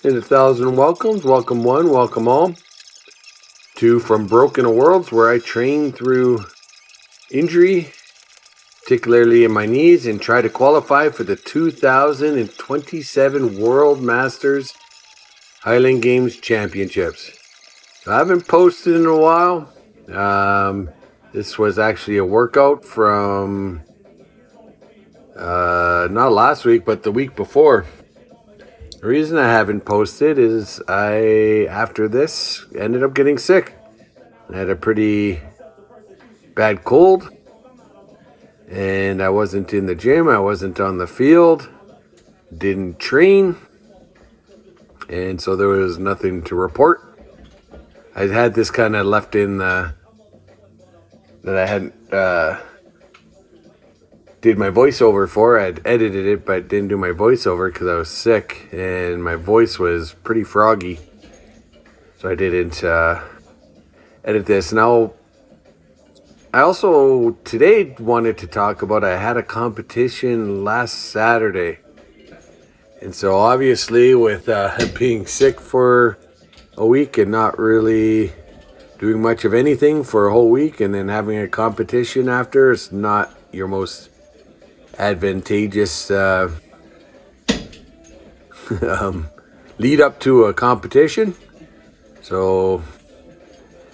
and 1,000 welcomes. Welcome one, welcome all to From Broken Worlds, where I train through injury, particularly in my knees, and try to qualify for the 2027 World Masters Highland Games Championships. So I haven't posted in a while. This was actually a workout from not last week, but the week before. The reason I haven't posted is after this, ended up getting sick. I had a pretty bad cold, and I wasn't in the gym, I wasn't on the field, didn't train, and so there was nothing to report. I had this kind of left in that I hadn't did my voiceover for. I'd edited it, but didn't do my voiceover because I was sick and my voice was pretty froggy. So I didn't edit this. Now, I also today wanted to talk about, I had a competition last Saturday. And so obviously with being sick for a week and not really doing much of anything for a whole week, and then having a competition after, it's not your most advantageous lead up to a competition. So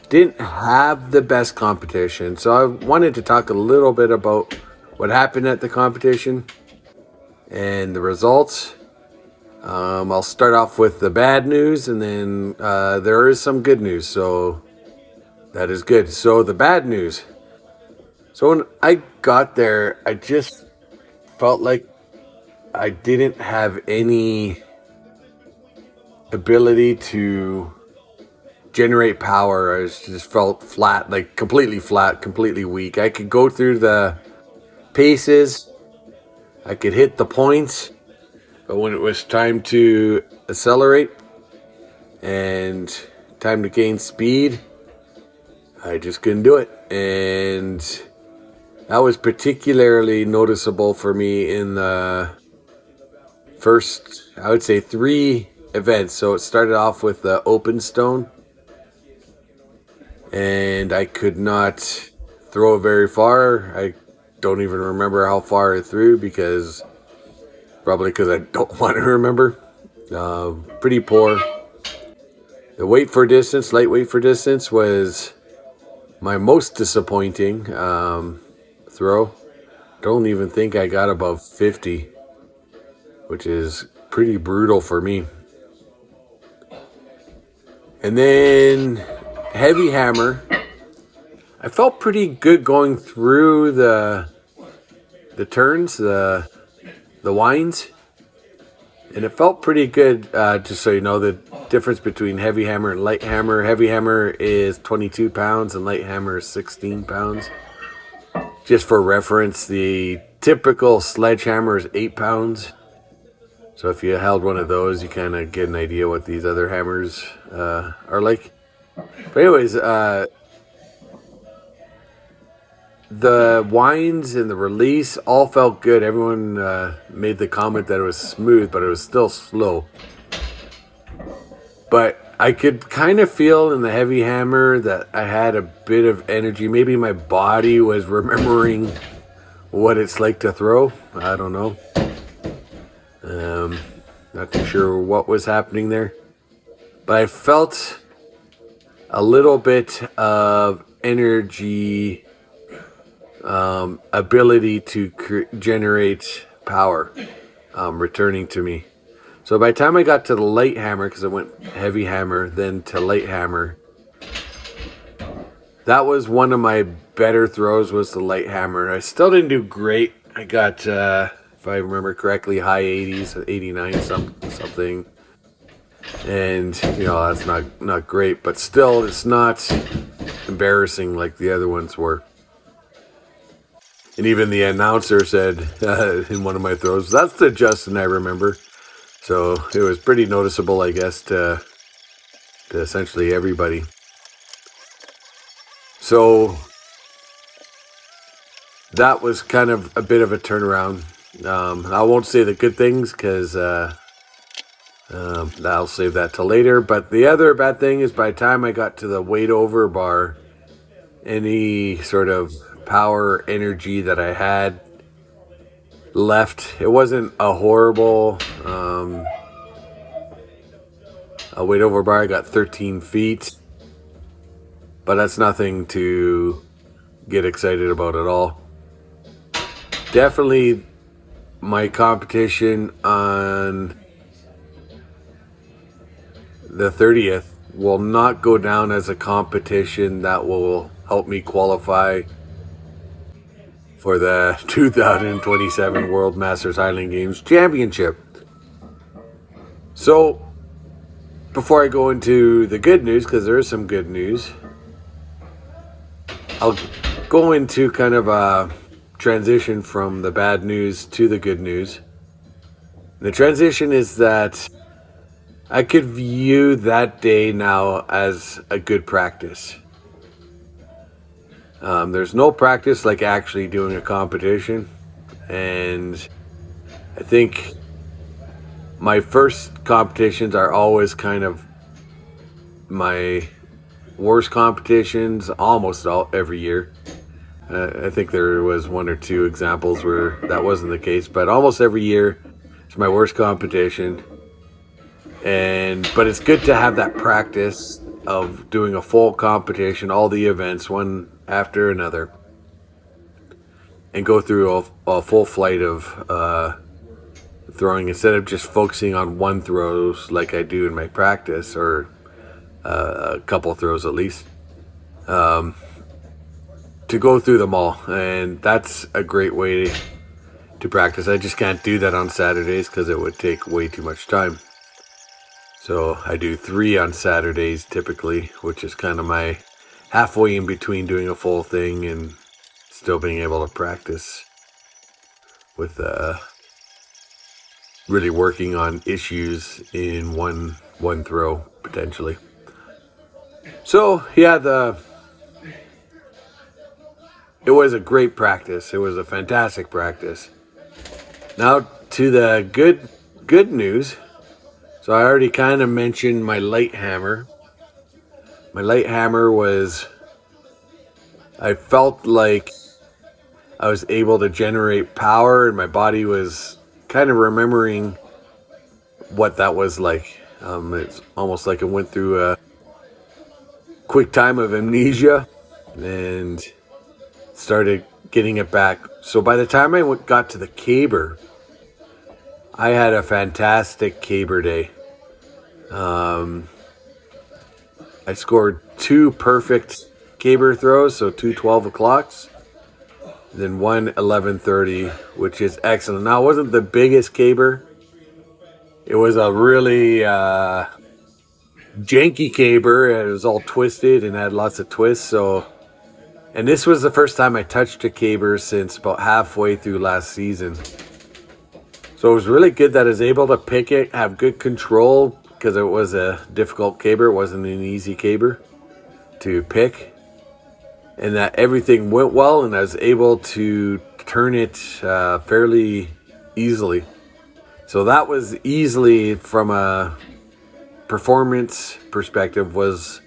didn't have the best competition. So I wanted to talk a little bit about what happened at the competition and the results. I'll start off with the bad news, and then there is some good news, so that is good. So the bad news. So when I got there, I just felt like I didn't have any ability to generate power. I just felt flat, like completely flat, completely weak. I could go through the paces, I could hit the points, but when it was time to accelerate and time to gain speed, I just couldn't do it. And that was particularly noticeable for me in the first, I would say, 3 events. So it started off with the open stone, and I could not throw it very far. I don't even remember how far I threw, probably because I don't want to remember. Pretty poor. The weight for distance, light weight for distance, was my most disappointing throw. Don't even think I got above 50, which is pretty brutal for me. And then heavy hammer, I felt pretty good going through the turns, the winds, and it felt pretty good. Just so you know, the difference between heavy hammer and light hammer. Heavy hammer is 22 pounds and light hammer is 16 pounds. Just for reference, the typical sledgehammer is 8 pounds. So if you held one of those, you kind of get an idea what these other hammers are like. But anyways, the winds and the release all felt good. Everyone made the comment that it was smooth, but it was still slow. But I could kind of feel in the heavy hammer that I had a bit of energy. Maybe my body was remembering what it's like to throw. I don't know. Not too sure what was happening there. But I felt a little bit of energy, ability to generate power returning to me. So by the time I got to the light hammer, because I went heavy hammer, then to light hammer, that was one of my better throws, was the light hammer. I still didn't do great. I got, if I remember correctly, high 80s, 89 something. And, you know, that's not great, but still, it's not embarrassing like the other ones were. And even the announcer said in one of my throws, "That's the Justin I remember." So it was pretty noticeable, I guess, to essentially everybody. So that was kind of a bit of a turnaround. I won't say the good things because I'll save that till later. But the other bad thing is by the time I got to the weight over bar, any sort of power energy that I had left. It wasn't a horrible a weight over bar. I got 13 feet, but that's nothing to get excited about at all. Definitely my competition on the 30th will not go down as a competition that will help me qualify for the 2027 World Masters Highland Games Championship. So, before I go into the good news, because there is some good news, I'll go into kind of a transition from the bad news to the good news. The transition is that I could view that day now as a good practice. There's no practice like actually doing a competition, and I think my first competitions are always kind of my worst competitions, almost every year. I think there was one or two examples where that wasn't the case, but almost every year it's my worst competition. But it's good to have that practice of doing a full competition, all the events, one after another, and go through a full flight of throwing instead of just focusing on one throws like I do in my practice, or a couple throws at least, to go through them all. And that's a great way to practice. I just can't do that on Saturdays because it would take way too much time. So I do 3 on Saturdays typically, which is kind of my halfway in between doing a full thing and still being able to practice with really working on issues in one throw potentially. So yeah, it was a great practice. It was a fantastic practice. Now to the good news. So I already kind of mentioned my light hammer. My light hammer I felt like I was able to generate power, and my body was kind of remembering what that was like. It's almost like it went through a quick time of amnesia and started getting it back. So by the time I got to the caber, I had a fantastic caber day. I scored 2 perfect caber throws, so 2 12 o'clocks, then 1 11:30, which is excellent. Now, it wasn't the biggest caber. It was a really janky caber. It was all twisted and had lots of twists. And this was the first time I touched a caber since about halfway through last season. So it was really good that I was able to pick it, have good control, because it was a difficult caber. It wasn't an easy caber to pick. And that everything went well, and I was able to turn it fairly easily. So that was easily, from a performance perspective, was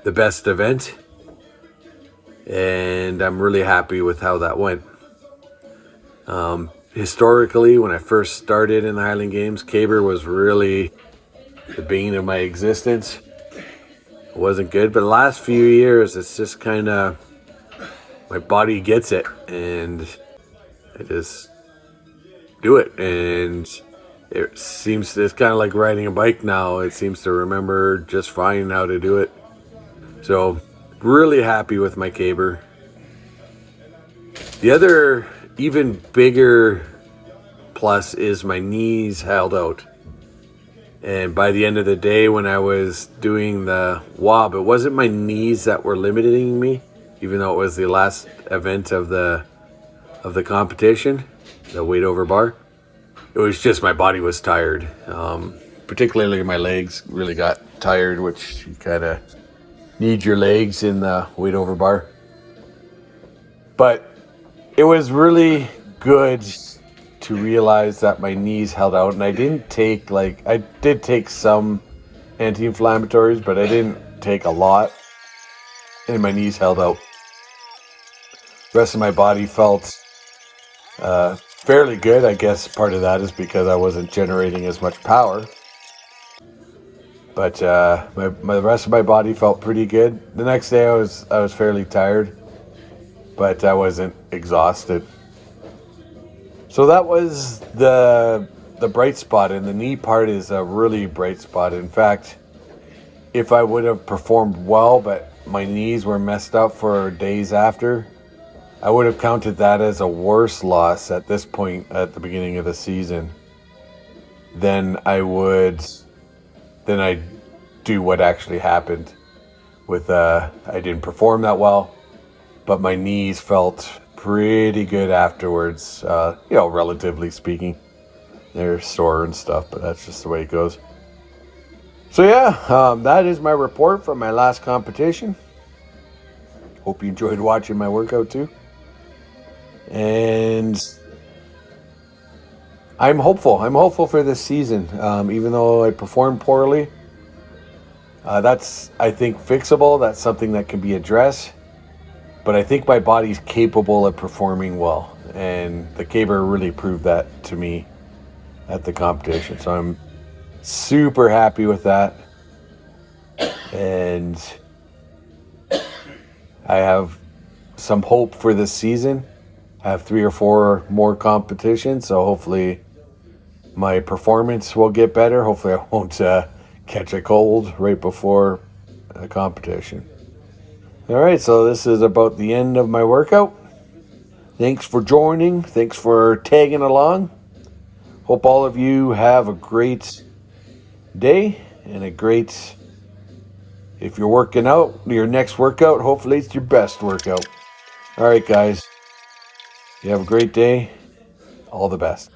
the best event. And I'm really happy with how that went. Historically, when I first started in the Highland Games, caber was really the bane of my existence. It wasn't good, but the last few years, it's just kind of, my body gets it, and I just do it. And it's kind of like riding a bike now. It seems to remember just fine how to do it. So, really happy with my caber. The other even bigger plus is my knees held out. And by the end of the day, when I was doing the wob, it wasn't my knees that were limiting me, even though it was the last event of the competition, the weight over bar. It was just my body was tired. Particularly my legs really got tired, which you kind of need your legs in the weight over bar. But it was really good to realize that my knees held out, and I didn't take I did take some anti-inflammatories, but I didn't take a lot, and my knees held out. The rest of my body felt fairly good. I guess part of that is because I wasn't generating as much power. But the rest of my body felt pretty good. The next day I was fairly tired, but I wasn't exhausted. So that was the bright spot, and the knee part is a really bright spot. In fact, if I would have performed well, but my knees were messed up for days after, I would have counted that as a worse loss at this point at the beginning of the season than I'd do what actually happened with I didn't perform that well, but my knees felt pretty good afterwards, relatively speaking. They're sore and stuff, but that's just the way it goes. So yeah, that is my report from my last competition. Hope you enjoyed watching my workout too. And I'm hopeful. I'm hopeful for this season, even though I performed poorly. That's, I think, fixable. That's something that can be addressed. But I think my body's capable of performing well. And the caber really proved that to me at the competition. So I'm super happy with that. And I have some hope for this season. I have 3 or 4 more competitions, so hopefully my performance will get better. Hopefully I won't catch a cold right before a competition. All right, so this is about the end of my workout. Thanks for joining. Thanks for tagging along. Hope all of you have a great day and a great, if you're working out, your next workout, hopefully it's your best workout. All right, guys. You have a great day. All the best.